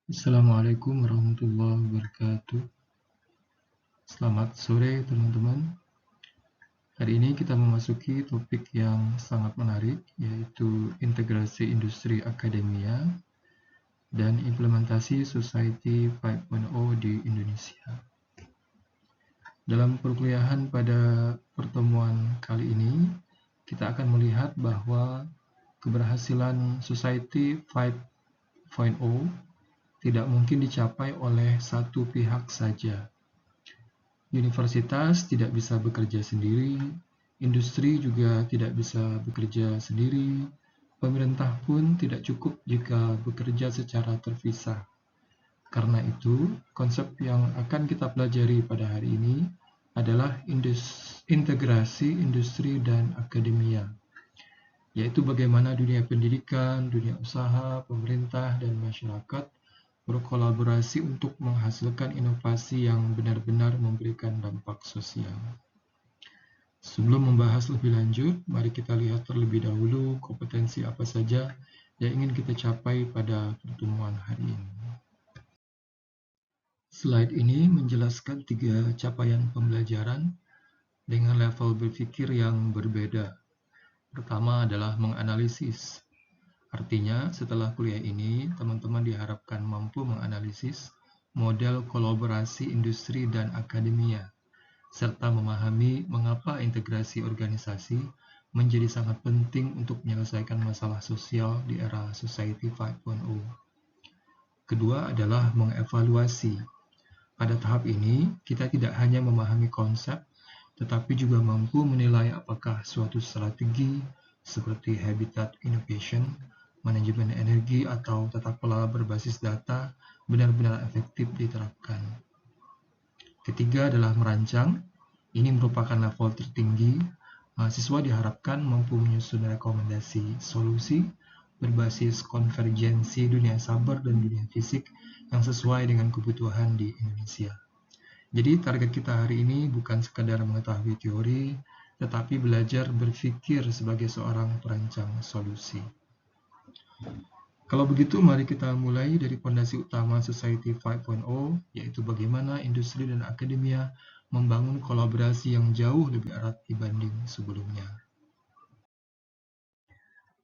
Assalamualaikum warahmatullahi wabarakatuh. Selamat sore teman-teman. Hari ini kita memasuki topik yang sangat menarik, yaitu integrasi industri akademia dan implementasi Society 5.0 di Indonesia. Dalam perkuliahan pada pertemuan kali ini, kita akan melihat bahwa keberhasilan Society 5.0 tidak mungkin dicapai oleh satu pihak saja. Universitas tidak bisa bekerja sendiri, industri juga tidak bisa bekerja sendiri, pemerintah pun tidak cukup jika bekerja secara terpisah. Karena itu, konsep yang akan kita pelajari pada hari ini adalah integrasi industri dan akademia, yaitu bagaimana dunia pendidikan, dunia usaha, pemerintah, dan masyarakat berkolaborasi untuk menghasilkan inovasi yang benar-benar memberikan dampak sosial. Sebelum membahas lebih lanjut, mari kita lihat terlebih dahulu kompetensi apa saja yang ingin kita capai pada pertemuan hari ini. Slide ini menjelaskan 3 capaian pembelajaran dengan level berpikir yang berbeda. Pertama adalah menganalisis. Artinya, setelah kuliah ini, teman-teman diharapkan mampu menganalisis model kolaborasi industri dan akademia, serta memahami mengapa integrasi organisasi menjadi sangat penting untuk menyelesaikan masalah sosial di era Society 5.0. Kedua adalah mengevaluasi. Pada tahap ini, kita tidak hanya memahami konsep, tetapi juga mampu menilai apakah suatu strategi seperti habitat innovation, manajemen energi, atau tata kelola berbasis data benar-benar efektif diterapkan. Ketiga adalah merancang. Ini merupakan level tertinggi. Mahasiswa diharapkan mampu menyusun rekomendasi solusi berbasis konvergensi dunia cyber dan dunia fisik yang sesuai dengan kebutuhan di Indonesia. Jadi target kita hari ini bukan sekadar mengetahui teori, tetapi belajar berpikir sebagai seorang perancang solusi. Kalau begitu, mari kita mulai dari fondasi utama Society 5.0, yaitu bagaimana industri dan akademia membangun kolaborasi yang jauh lebih erat dibanding sebelumnya.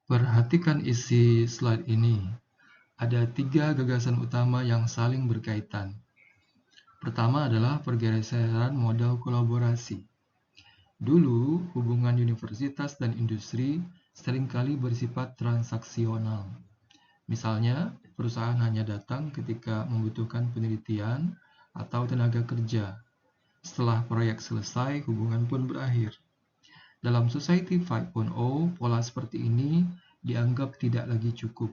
Perhatikan isi slide ini. Ada 3 gagasan utama yang saling berkaitan. Pertama adalah pergeseran model kolaborasi. Dulu, hubungan universitas dan industri seringkali bersifat transaksional. Misalnya, perusahaan hanya datang ketika membutuhkan penelitian atau tenaga kerja. Setelah proyek selesai, hubungan pun berakhir. Dalam Society 5.0, pola seperti ini dianggap tidak lagi cukup.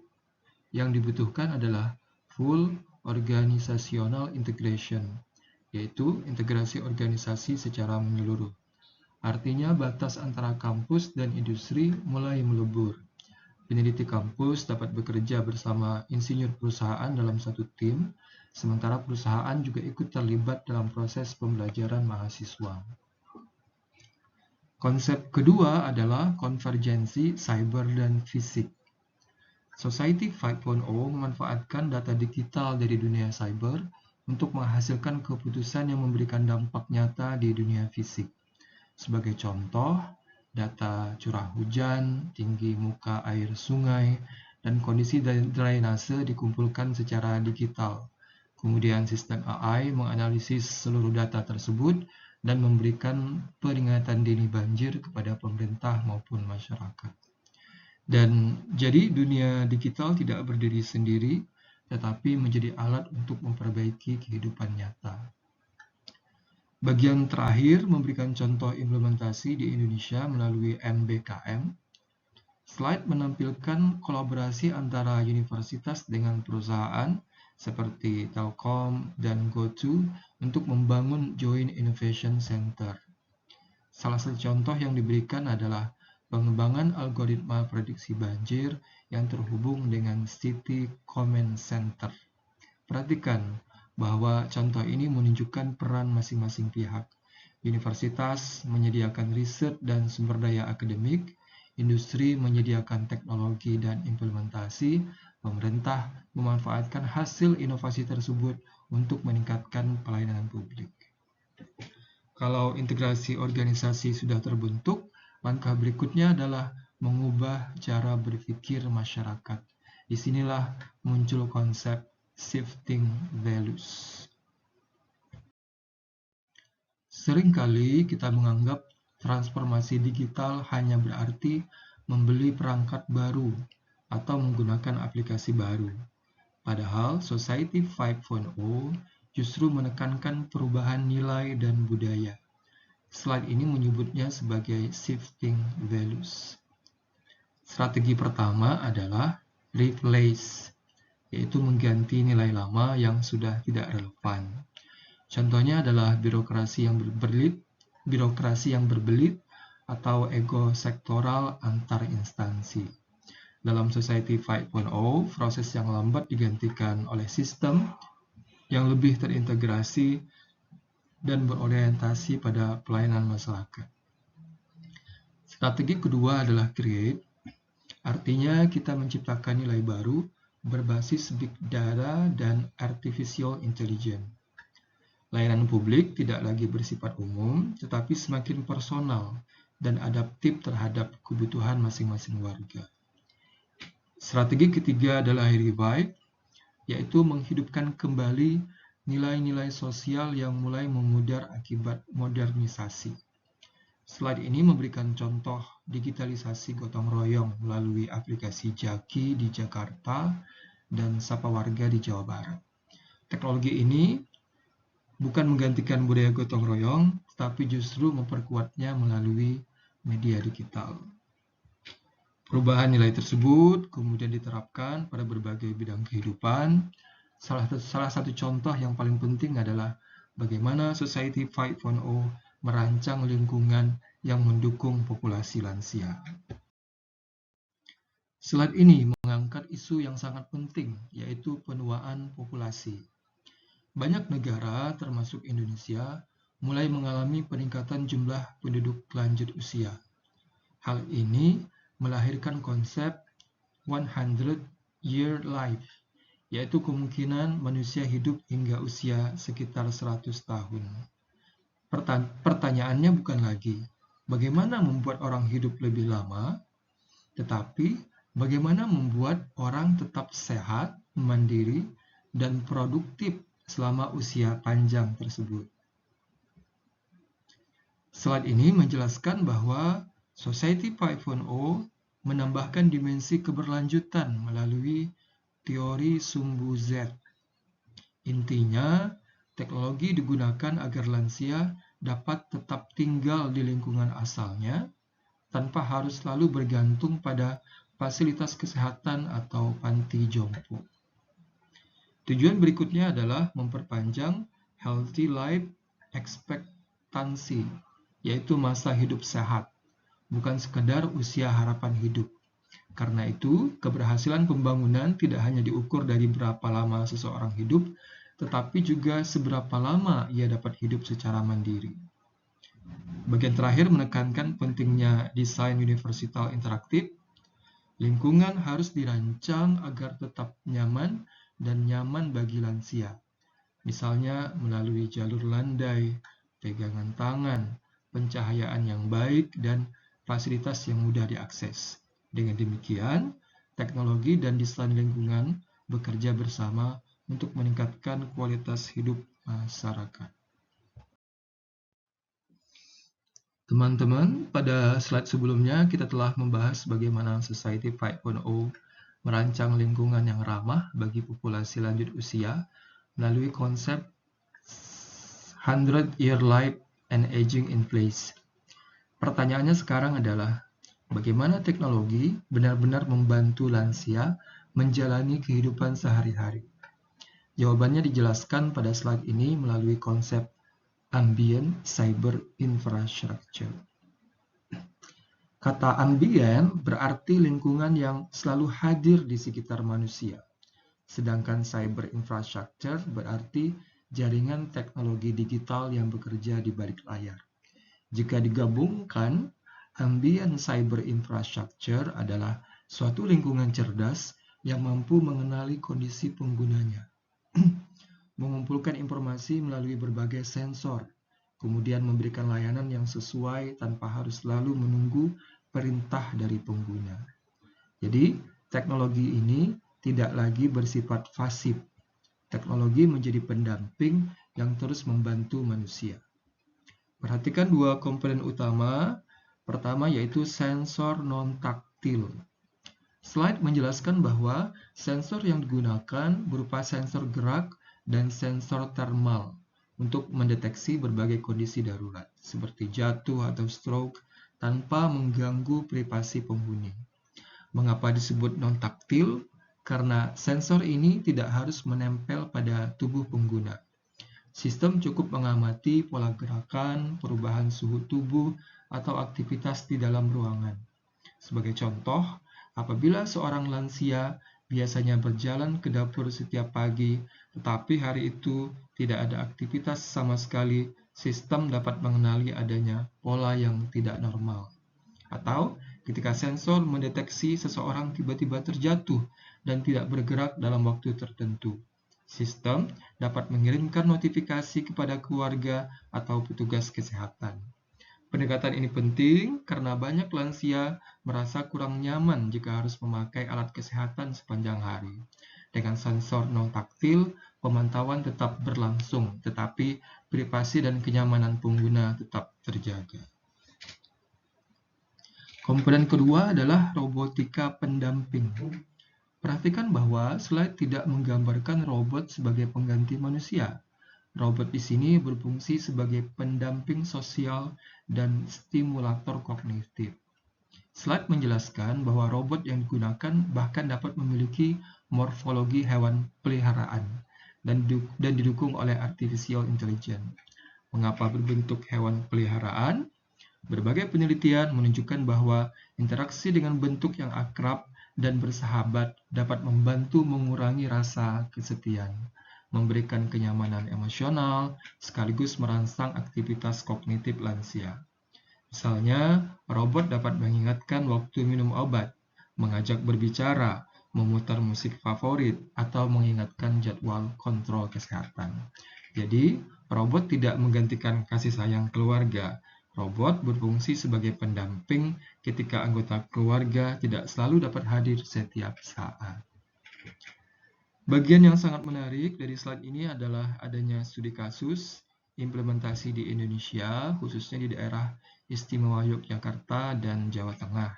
Yang dibutuhkan adalah full organizational integration, yaitu integrasi organisasi secara menyeluruh. Artinya batas antara kampus dan industri mulai melebur. Peneliti kampus dapat bekerja bersama insinyur perusahaan dalam satu tim, sementara perusahaan juga ikut terlibat dalam proses pembelajaran mahasiswa. Konsep kedua adalah konvergensi cyber dan fisik. Society 5.0 memanfaatkan data digital dari dunia cyber untuk menghasilkan keputusan yang memberikan dampak nyata di dunia fisik. Sebagai contoh, data curah hujan, tinggi muka air sungai, dan kondisi drainase dikumpulkan secara digital. Kemudian sistem AI menganalisis seluruh data tersebut dan memberikan peringatan dini banjir kepada pemerintah maupun masyarakat. Dan jadi dunia digital tidak berdiri sendiri, tetapi menjadi alat untuk memperbaiki kehidupan nyata. Bagian terakhir memberikan contoh implementasi di Indonesia melalui MBKM. Slide menampilkan kolaborasi antara universitas dengan perusahaan seperti Telkom dan GoTo untuk membangun Joint Innovation Center. Salah satu contoh yang diberikan adalah pengembangan algoritma prediksi banjir yang terhubung dengan City Command Center. Perhatikan bahwa contoh ini menunjukkan peran masing-masing pihak. Universitas menyediakan riset dan sumber daya akademik, industri menyediakan teknologi dan implementasi, pemerintah memanfaatkan hasil inovasi tersebut untuk meningkatkan pelayanan publik. Kalau integrasi organisasi sudah terbentuk, langkah berikutnya adalah mengubah cara berpikir masyarakat. Disinilah muncul konsep shifting values. Seringkali kita menganggap transformasi digital hanya berarti membeli perangkat baru atau menggunakan aplikasi baru. Padahal Society 5.0 justru menekankan perubahan nilai dan budaya. Slide ini menyebutnya sebagai shifting values. Strategi pertama adalah replace, yaitu mengganti nilai lama yang sudah tidak relevan. Contohnya adalah birokrasi yang berbelit atau ego sektoral antar instansi. Dalam Society 5.0, proses yang lambat digantikan oleh sistem yang lebih terintegrasi dan berorientasi pada pelayanan masyarakat. Strategi kedua adalah create, artinya kita menciptakan nilai baru berbasis big data dan artificial intelligence. Layanan publik tidak lagi bersifat umum, tetapi semakin personal dan adaptif terhadap kebutuhan masing-masing warga. Strategi ketiga adalah revive, yaitu menghidupkan kembali nilai-nilai sosial yang mulai memudar akibat modernisasi. Slide ini memberikan contoh digitalisasi gotong royong melalui aplikasi Jaki di Jakarta dan Sapa Warga di Jawa Barat. Teknologi ini bukan menggantikan budaya gotong royong, tetapi justru memperkuatnya melalui media digital. Perubahan nilai tersebut kemudian diterapkan pada berbagai bidang kehidupan. Salah satu contoh yang paling penting adalah bagaimana Society 5.0 merancang lingkungan yang mendukung populasi lansia. Slide ini mengangkat isu yang sangat penting, yaitu penuaan populasi. Banyak negara, termasuk Indonesia, mulai mengalami peningkatan jumlah penduduk lanjut usia. Hal ini melahirkan konsep 100-year life, yaitu kemungkinan manusia hidup hingga usia sekitar 100 tahun. Pertanyaannya bukan lagi bagaimana membuat orang hidup lebih lama, tetapi bagaimana membuat orang tetap sehat, mandiri, dan produktif selama usia panjang tersebut. Slide ini menjelaskan bahwa Society 5.0 menambahkan dimensi keberlanjutan melalui teori sumbu Z. Intinya, teknologi digunakan agar lansia dapat tetap tinggal di lingkungan asalnya tanpa harus selalu bergantung pada fasilitas kesehatan atau panti jompo. Tujuan berikutnya adalah memperpanjang healthy life expectancy, yaitu masa hidup sehat, bukan sekedar usia harapan hidup. Karena itu, keberhasilan pembangunan tidak hanya diukur dari berapa lama seseorang hidup, tetapi juga seberapa lama ia dapat hidup secara mandiri. Bagian terakhir menekankan pentingnya desain universal interaktif. Lingkungan harus dirancang agar tetap nyaman dan nyaman bagi lansia. Misalnya melalui jalur landai, pegangan tangan, pencahayaan yang baik, dan fasilitas yang mudah diakses. Dengan demikian, teknologi dan desain lingkungan bekerja bersama untuk meningkatkan kualitas hidup masyarakat. Teman-teman, pada slide sebelumnya kita telah membahas bagaimana Society 5.0 merancang lingkungan yang ramah bagi populasi lanjut usia melalui konsep 100-year life and aging in place. Pertanyaannya sekarang adalah, bagaimana teknologi benar-benar membantu lansia menjalani kehidupan sehari-hari? Jawabannya dijelaskan pada slide ini melalui konsep ambient cyber infrastructure. Kata ambient berarti lingkungan yang selalu hadir di sekitar manusia. Sedangkan cyber infrastructure berarti jaringan teknologi digital yang bekerja di balik layar. Jika digabungkan, ambient cyber infrastructure adalah suatu lingkungan cerdas yang mampu mengenali kondisi penggunanya, mengumpulkan informasi melalui berbagai sensor, kemudian memberikan layanan yang sesuai tanpa harus selalu menunggu perintah dari pengguna. Jadi, teknologi ini tidak lagi bersifat pasif. Teknologi menjadi pendamping yang terus membantu manusia. Perhatikan dua komponen utama. Pertama yaitu sensor non-taktil. Slide menjelaskan bahwa sensor yang digunakan berupa sensor gerak dan sensor thermal untuk mendeteksi berbagai kondisi darurat, seperti jatuh atau stroke, tanpa mengganggu privasi penghuni. Mengapa disebut non-taktil? Karena sensor ini tidak harus menempel pada tubuh pengguna. Sistem cukup mengamati pola gerakan, perubahan suhu tubuh, atau aktivitas di dalam ruangan. Sebagai contoh, apabila seorang lansia biasanya berjalan ke dapur setiap pagi, tetapi hari itu tidak ada aktivitas sama sekali, sistem dapat mengenali adanya pola yang tidak normal. Atau ketika sensor mendeteksi seseorang tiba-tiba terjatuh dan tidak bergerak dalam waktu tertentu, sistem dapat mengirimkan notifikasi kepada keluarga atau petugas kesehatan. Pendekatan ini penting karena banyak lansia merasa kurang nyaman jika harus memakai alat kesehatan sepanjang hari. Dengan sensor non-taktil, pemantauan tetap berlangsung, tetapi privasi dan kenyamanan pengguna tetap terjaga. Komponen kedua adalah robotika pendamping. Perhatikan bahwa slide tidak menggambarkan robot sebagai pengganti manusia. Robot di sini berfungsi sebagai pendamping sosial dan stimulator kognitif. Slide menjelaskan bahwa robot yang digunakan bahkan dapat memiliki morfologi hewan peliharaan dan didukung oleh artificial intelligence. Mengapa berbentuk hewan peliharaan? Berbagai penelitian menunjukkan bahwa interaksi dengan bentuk yang akrab dan bersahabat dapat membantu mengurangi rasa kesepian, memberikan kenyamanan emosional, sekaligus merangsang aktivitas kognitif lansia. Misalnya, robot dapat mengingatkan waktu minum obat, mengajak berbicara, memutar musik favorit, atau mengingatkan jadwal kontrol kesehatan. Jadi, robot tidak menggantikan kasih sayang keluarga. Robot berfungsi sebagai pendamping ketika anggota keluarga tidak selalu dapat hadir setiap saat. Bagian yang sangat menarik dari slide ini adalah adanya studi kasus implementasi di Indonesia, khususnya di daerah Istimewa Yogyakarta dan Jawa Tengah.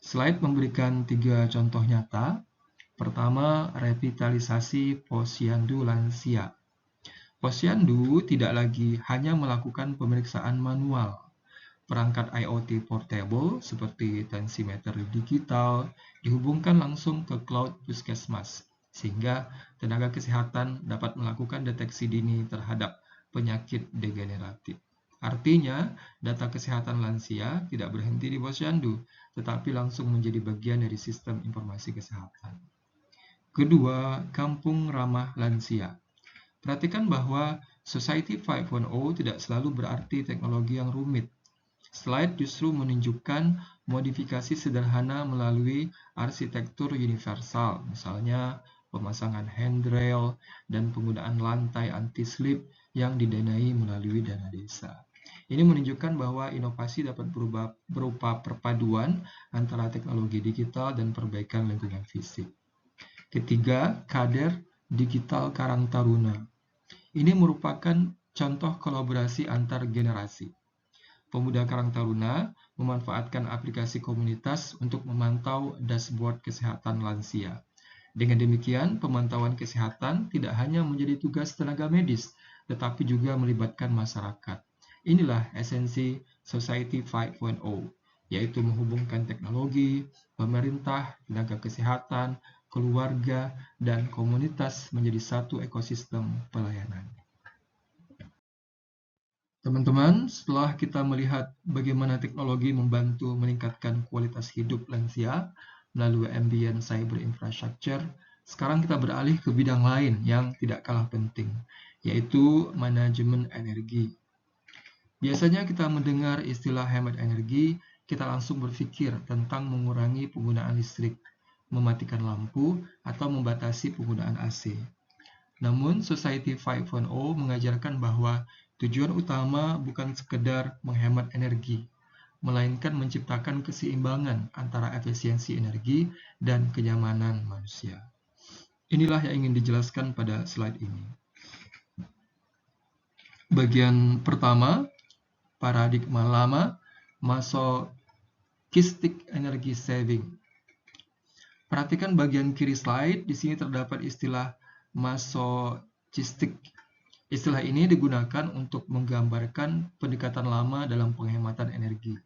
Slide memberikan 3 contoh nyata. Pertama, revitalisasi posyandu lansia. Posyandu tidak lagi hanya melakukan pemeriksaan manual. Perangkat IoT portable seperti tensimeter digital dihubungkan langsung ke cloud puskesmas, sehingga tenaga kesehatan dapat melakukan deteksi dini terhadap penyakit degeneratif. Artinya, data kesehatan lansia tidak berhenti di posyandu, tetapi langsung menjadi bagian dari sistem informasi kesehatan. Kedua, kampung ramah lansia. Perhatikan bahwa Society 5.0 tidak selalu berarti teknologi yang rumit. Slide justru menunjukkan modifikasi sederhana melalui arsitektur universal, misalnya pemasangan handrail dan penggunaan lantai anti-slip yang didanai melalui dana desa. Ini menunjukkan bahwa inovasi dapat berupa perpaduan antara teknologi digital dan perbaikan lingkungan fisik. Ketiga, kader digital Karang Taruna. Ini merupakan contoh kolaborasi antar generasi. Pemuda Karang Taruna memanfaatkan aplikasi komunitas untuk memantau dashboard kesehatan lansia. Dengan demikian, pemantauan kesehatan tidak hanya menjadi tugas tenaga medis, tetapi juga melibatkan masyarakat. Inilah esensi Society 5.0, yaitu menghubungkan teknologi, pemerintah, tenaga kesehatan, keluarga, dan komunitas menjadi satu ekosistem pelayanan. Teman-teman, setelah kita melihat bagaimana teknologi membantu meningkatkan kualitas hidup lansia melalui ambient cyber infrastructure, sekarang kita beralih ke bidang lain yang tidak kalah penting, yaitu manajemen energi. Biasanya kita mendengar istilah hemat energi, kita langsung berpikir tentang mengurangi penggunaan listrik. mematikan lampu, atau membatasi penggunaan AC. Namun, Society 5.0 mengajarkan bahwa tujuan utama bukan sekedar menghemat energi, melainkan menciptakan keseimbangan antara efisiensi energi dan kenyamanan manusia. Inilah yang ingin dijelaskan pada slide ini. Bagian pertama, paradigma lama, masochistic energy saving. Perhatikan bagian kiri slide, di sini terdapat istilah masochistic. Istilah ini digunakan untuk menggambarkan pendekatan lama dalam penghematan energi.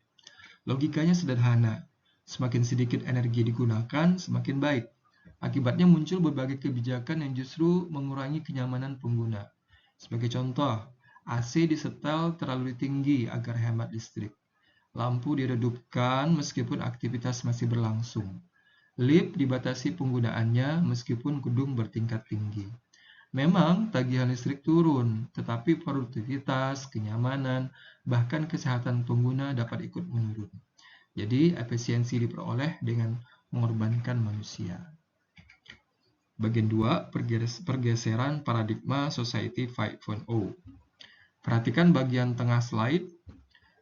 Logikanya sederhana, semakin sedikit energi digunakan, semakin baik. Akibatnya muncul berbagai kebijakan yang justru mengurangi kenyamanan pengguna. Sebagai contoh, AC disetel terlalu tinggi agar hemat listrik. Lampu diredupkan meskipun aktivitas masih berlangsung. Lift dibatasi penggunaannya meskipun gedung bertingkat tinggi. Memang tagihan listrik turun, tetapi produktivitas, kenyamanan, bahkan kesehatan pengguna dapat ikut menurun. Jadi, efisiensi diperoleh dengan mengorbankan manusia. Bagian 2, pergeseran paradigma Society 5.0. Perhatikan bagian tengah slide.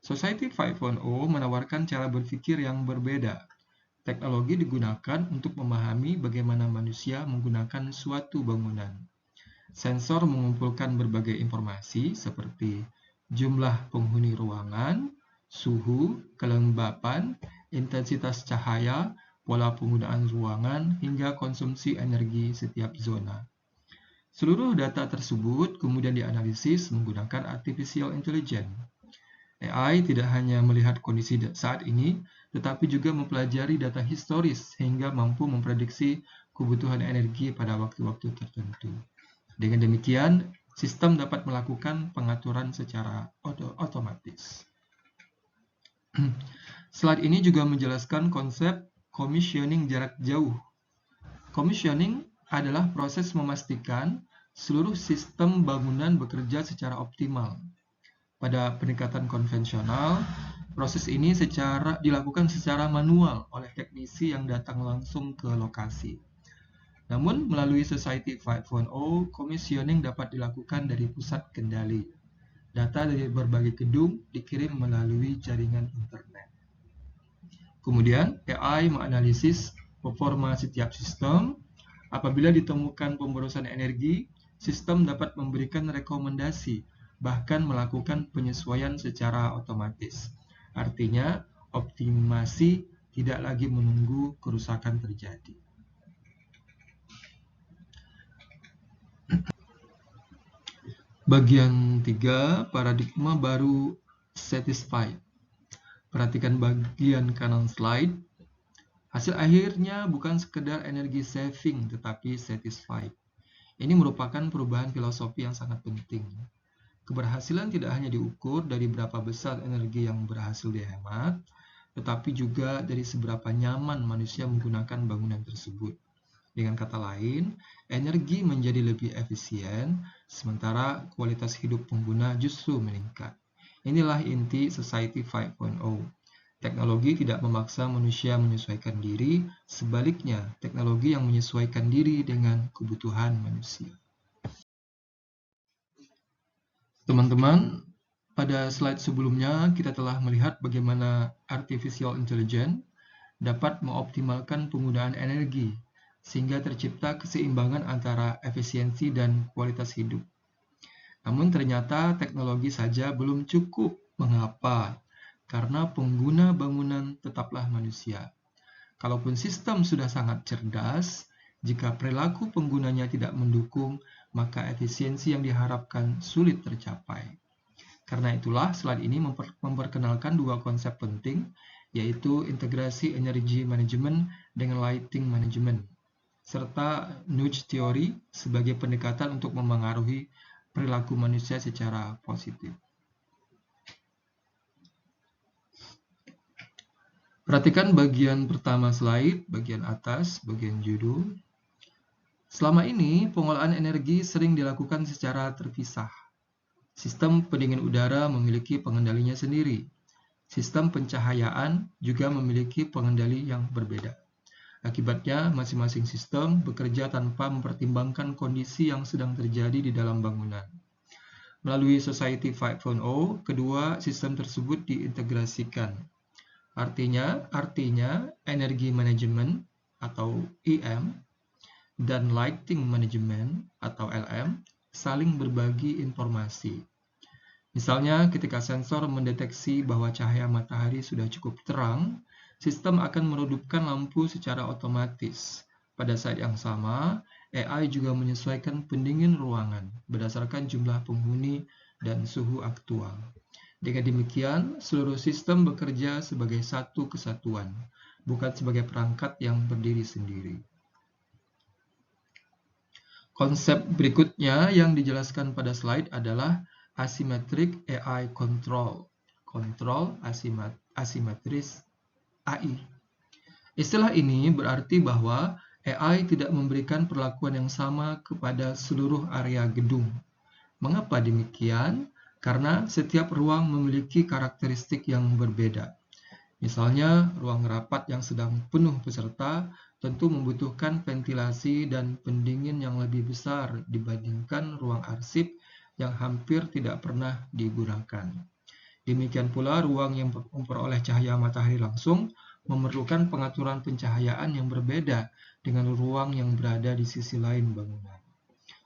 Society 5.0 menawarkan cara berpikir yang berbeda. Teknologi digunakan untuk memahami bagaimana manusia menggunakan suatu bangunan. Sensor mengumpulkan berbagai informasi seperti jumlah penghuni ruangan, suhu, kelembapan, intensitas cahaya, pola penggunaan ruangan, hingga konsumsi energi setiap zona. Seluruh data tersebut kemudian dianalisis menggunakan artificial intelligence. AI tidak hanya melihat kondisi saat ini, tetapi juga mempelajari data historis sehingga mampu memprediksi kebutuhan energi pada waktu-waktu tertentu. Dengan demikian, sistem dapat melakukan pengaturan secara otomatis. Slide ini juga menjelaskan konsep commissioning jarak jauh. Commissioning adalah proses memastikan seluruh sistem bangunan bekerja secara optimal. Pada pendekatan konvensional, proses ini dilakukan secara manual oleh teknisi yang datang langsung ke lokasi. Namun, melalui Society 5.0, commissioning dapat dilakukan dari pusat kendali. Data dari berbagai gedung dikirim melalui jaringan internet. Kemudian, AI menganalisis performa setiap sistem. Apabila ditemukan pemborosan energi, sistem dapat memberikan rekomendasi, bahkan melakukan penyesuaian secara otomatis. Artinya, optimasi tidak lagi menunggu kerusakan terjadi. Bagian 3, paradigma baru satisfied. Perhatikan bagian kanan slide. Hasil akhirnya bukan sekedar energi saving, tetapi satisfied. Ini merupakan perubahan filosofi yang sangat penting. Keberhasilan tidak hanya diukur dari berapa besar energi yang berhasil dihemat, tetapi juga dari seberapa nyaman manusia menggunakan bangunan tersebut. Dengan kata lain, energi menjadi lebih efisien, sementara kualitas hidup pengguna justru meningkat. Inilah inti Society 5.0. Teknologi tidak memaksa manusia menyesuaikan diri, sebaliknya, teknologi yang menyesuaikan diri dengan kebutuhan manusia. Teman-teman, pada slide sebelumnya kita telah melihat bagaimana artificial intelligence dapat mengoptimalkan penggunaan energi sehingga tercipta keseimbangan antara efisiensi dan kualitas hidup. Namun ternyata teknologi saja belum cukup. Mengapa? Karena pengguna bangunan tetaplah manusia. Kalaupun sistem sudah sangat cerdas, jika perilaku penggunanya tidak mendukung, maka efisiensi yang diharapkan sulit tercapai. Karena itulah slide ini memperkenalkan dua konsep penting, yaitu integrasi energy management dengan lighting management, serta nudge theory sebagai pendekatan untuk memengaruhi perilaku manusia secara positif. Perhatikan bagian pertama slide, bagian atas, bagian judul. Selama ini, pengolahan energi sering dilakukan secara terpisah. Sistem pendingin udara memiliki pengendalinya sendiri. Sistem pencahayaan juga memiliki pengendali yang berbeda. Akibatnya, masing-masing sistem bekerja tanpa mempertimbangkan kondisi yang sedang terjadi di dalam bangunan. Melalui Society 5.0, kedua sistem tersebut diintegrasikan. Artinya energi manajemen atau EM dan lighting management atau LM saling berbagi informasi. Misalnya, ketika sensor mendeteksi bahwa cahaya matahari sudah cukup terang, sistem akan meredupkan lampu secara otomatis. Pada saat yang sama, AI juga menyesuaikan pendingin ruangan berdasarkan jumlah penghuni dan suhu aktual. Dengan demikian, seluruh sistem bekerja sebagai satu kesatuan, bukan sebagai perangkat yang berdiri sendiri. Konsep berikutnya yang dijelaskan pada slide adalah Asymmetric AI Control, kontrol asimetris AI. Istilah ini berarti bahwa AI tidak memberikan perlakuan yang sama kepada seluruh area gedung. Mengapa demikian? Karena setiap ruang memiliki karakteristik yang berbeda. Misalnya, ruang rapat yang sedang penuh peserta tentu membutuhkan ventilasi dan pendingin yang lebih besar dibandingkan ruang arsip yang hampir tidak pernah digunakan. Demikian pula ruang yang memperoleh cahaya matahari langsung memerlukan pengaturan pencahayaan yang berbeda dengan ruang yang berada di sisi lain bangunan.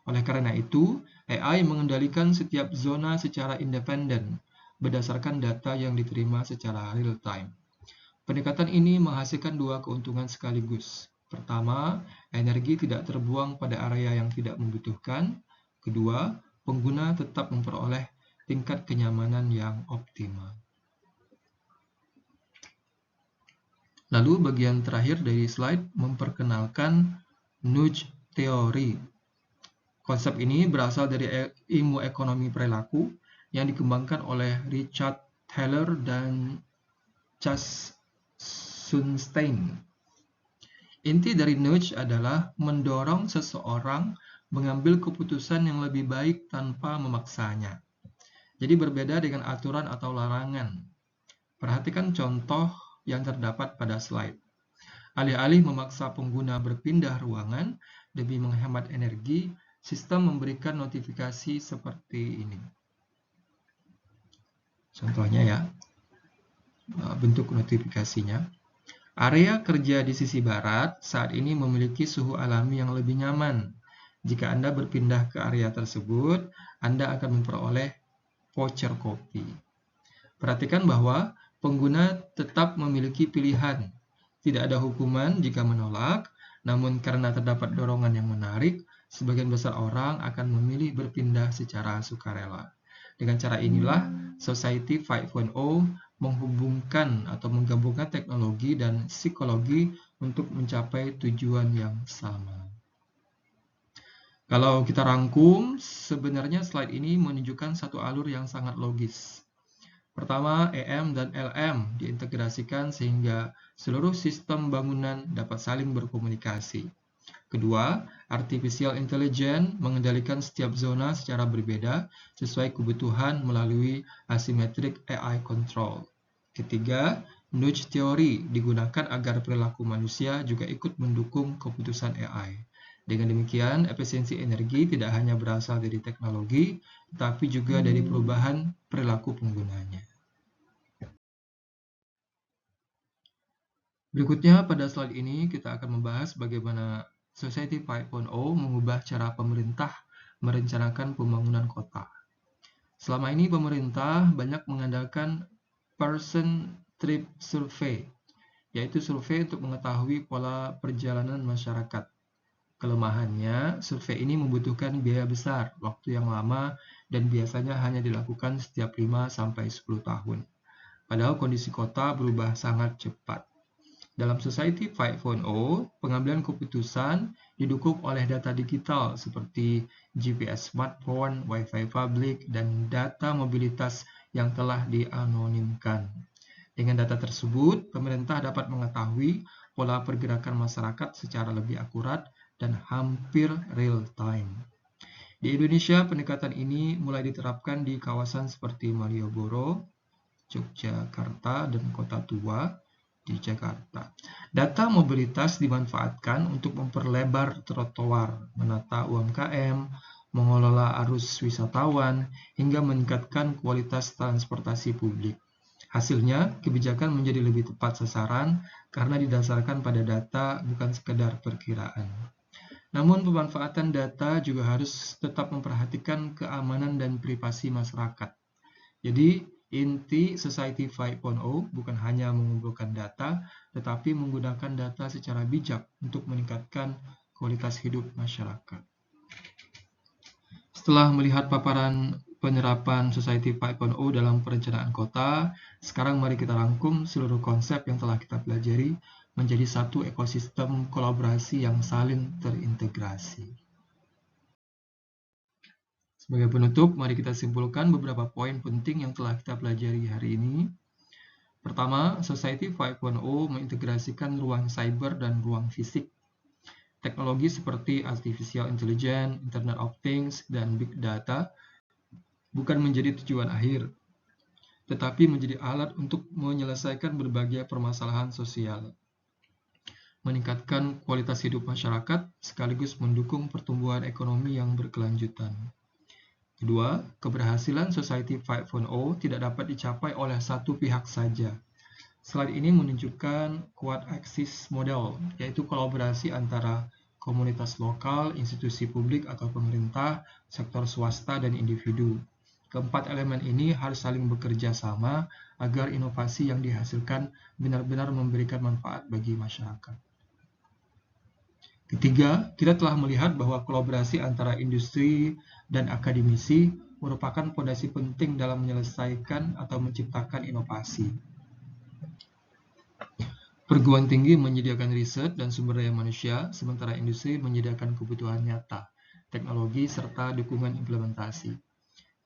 Oleh karena itu, AI mengendalikan setiap zona secara independen berdasarkan data yang diterima secara real-time. Pendekatan ini menghasilkan dua keuntungan sekaligus. Pertama, energi tidak terbuang pada area yang tidak membutuhkan. Kedua, pengguna tetap memperoleh tingkat kenyamanan yang optimal. Lalu bagian terakhir dari slide memperkenalkan nudge theory. Konsep ini berasal dari ilmu ekonomi perilaku yang dikembangkan oleh Richard Thaler dan Chas Sunstein. Inti dari nudge adalah mendorong seseorang mengambil keputusan yang lebih baik tanpa memaksanya. Jadi berbeda dengan aturan atau larangan. Perhatikan contoh yang terdapat pada slide. Alih-alih memaksa pengguna berpindah ruangan demi menghemat energi, sistem memberikan notifikasi seperti ini. Contohnya ya, bentuk notifikasinya. Area kerja di sisi barat saat ini memiliki suhu alami yang lebih nyaman. Jika Anda berpindah ke area tersebut, Anda akan memperoleh voucher kopi. Perhatikan bahwa pengguna tetap memiliki pilihan. Tidak ada hukuman jika menolak, namun karena terdapat dorongan yang menarik, sebagian besar orang akan memilih berpindah secara sukarela. Dengan cara inilah, Society 5.0 menghubungkan atau menggabungkan teknologi dan psikologi untuk mencapai tujuan yang sama. Kalau kita rangkum, sebenarnya slide ini menunjukkan satu alur yang sangat logis. Pertama, EM dan LM diintegrasikan sehingga seluruh sistem bangunan dapat saling berkomunikasi. Kedua, Artificial Intelligence mengendalikan setiap zona secara berbeda sesuai kebutuhan melalui Asymmetric AI Control. Ketiga, nudge theory digunakan agar perilaku manusia juga ikut mendukung keputusan AI. Dengan demikian, efisiensi energi tidak hanya berasal dari teknologi, tetapi juga dari perubahan perilaku penggunanya. Berikutnya, pada slide ini kita akan membahas bagaimana Society 5.0 mengubah cara pemerintah merencanakan pembangunan kota. Selama ini pemerintah banyak mengandalkan person trip survey, yaitu survei untuk mengetahui pola perjalanan masyarakat. Kelemahannya, survei ini membutuhkan biaya besar, waktu yang lama, dan biasanya hanya dilakukan setiap 5-10 tahun. Padahal kondisi kota berubah sangat cepat. Dalam Society 5.0, pengambilan keputusan didukung oleh data digital seperti GPS smartphone, Wi-Fi publik, dan data mobilitas yang telah dianonimkan. Dengan data tersebut, pemerintah dapat mengetahui pola pergerakan masyarakat secara lebih akurat dan hampir real-time. Di Indonesia, pendekatan ini mulai diterapkan di kawasan seperti Malioboro, Yogyakarta, dan Kota Tua, di Jakarta. Data mobilitas dimanfaatkan untuk memperlebar trotoar, menata UMKM, mengelola arus wisatawan, hingga meningkatkan kualitas transportasi publik. Hasilnya, kebijakan menjadi lebih tepat sasaran karena didasarkan pada data, bukan sekedar perkiraan. Namun pemanfaatan data juga harus tetap memperhatikan keamanan dan privasi masyarakat. Jadi inti Society 5.0 bukan hanya mengumpulkan data, tetapi menggunakan data secara bijak untuk meningkatkan kualitas hidup masyarakat. Setelah melihat paparan penerapan Society 5.0 dalam perencanaan kota, sekarang mari kita rangkum seluruh konsep yang telah kita pelajari menjadi satu ekosistem kolaborasi yang saling terintegrasi. Sebagai penutup, mari kita simpulkan beberapa poin penting yang telah kita pelajari hari ini. Pertama, Society 5.0 mengintegrasikan ruang cyber dan ruang fisik. Teknologi seperti Artificial Intelligence, Internet of Things, dan Big Data bukan menjadi tujuan akhir, tetapi menjadi alat untuk menyelesaikan berbagai permasalahan sosial, meningkatkan kualitas hidup masyarakat, sekaligus mendukung pertumbuhan ekonomi yang berkelanjutan. Kedua, keberhasilan Society 5.0 tidak dapat dicapai oleh satu pihak saja. Slide ini menunjukkan quad axis model, yaitu kolaborasi antara komunitas lokal, institusi publik atau pemerintah, sektor swasta, dan individu. Keempat elemen ini harus saling bekerja sama agar inovasi yang dihasilkan benar-benar memberikan manfaat bagi masyarakat. Ketiga, kita telah melihat bahwa kolaborasi antara industri dan akademisi merupakan fondasi penting dalam menyelesaikan atau menciptakan inovasi. Perguruan tinggi menyediakan riset dan sumber daya manusia, sementara industri menyediakan kebutuhan nyata, teknologi, serta dukungan implementasi.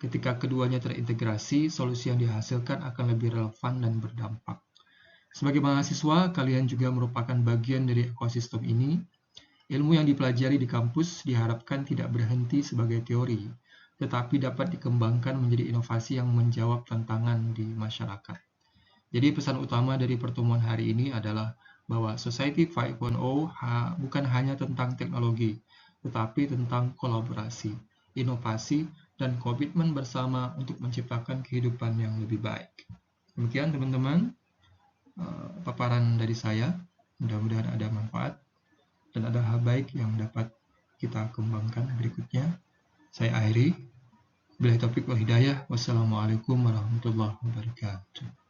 Ketika keduanya terintegrasi, solusi yang dihasilkan akan lebih relevan dan berdampak. Sebagai mahasiswa, kalian juga merupakan bagian dari ekosistem ini. Ilmu yang dipelajari di kampus diharapkan tidak berhenti sebagai teori, tetapi dapat dikembangkan menjadi inovasi yang menjawab tantangan di masyarakat. Jadi pesan utama dari pertemuan hari ini adalah bahwa Society 5.0 bukan hanya tentang teknologi, tetapi tentang kolaborasi, inovasi, dan komitmen bersama untuk menciptakan kehidupan yang lebih baik. Demikian teman-teman, paparan dari saya. Mudah-mudahan ada manfaat dan ada hal baik yang dapat kita kembangkan berikutnya. Saya akhiri. Billahi taufiq wal hidayah. Wassalamualaikum warahmatullahi wabarakatuh.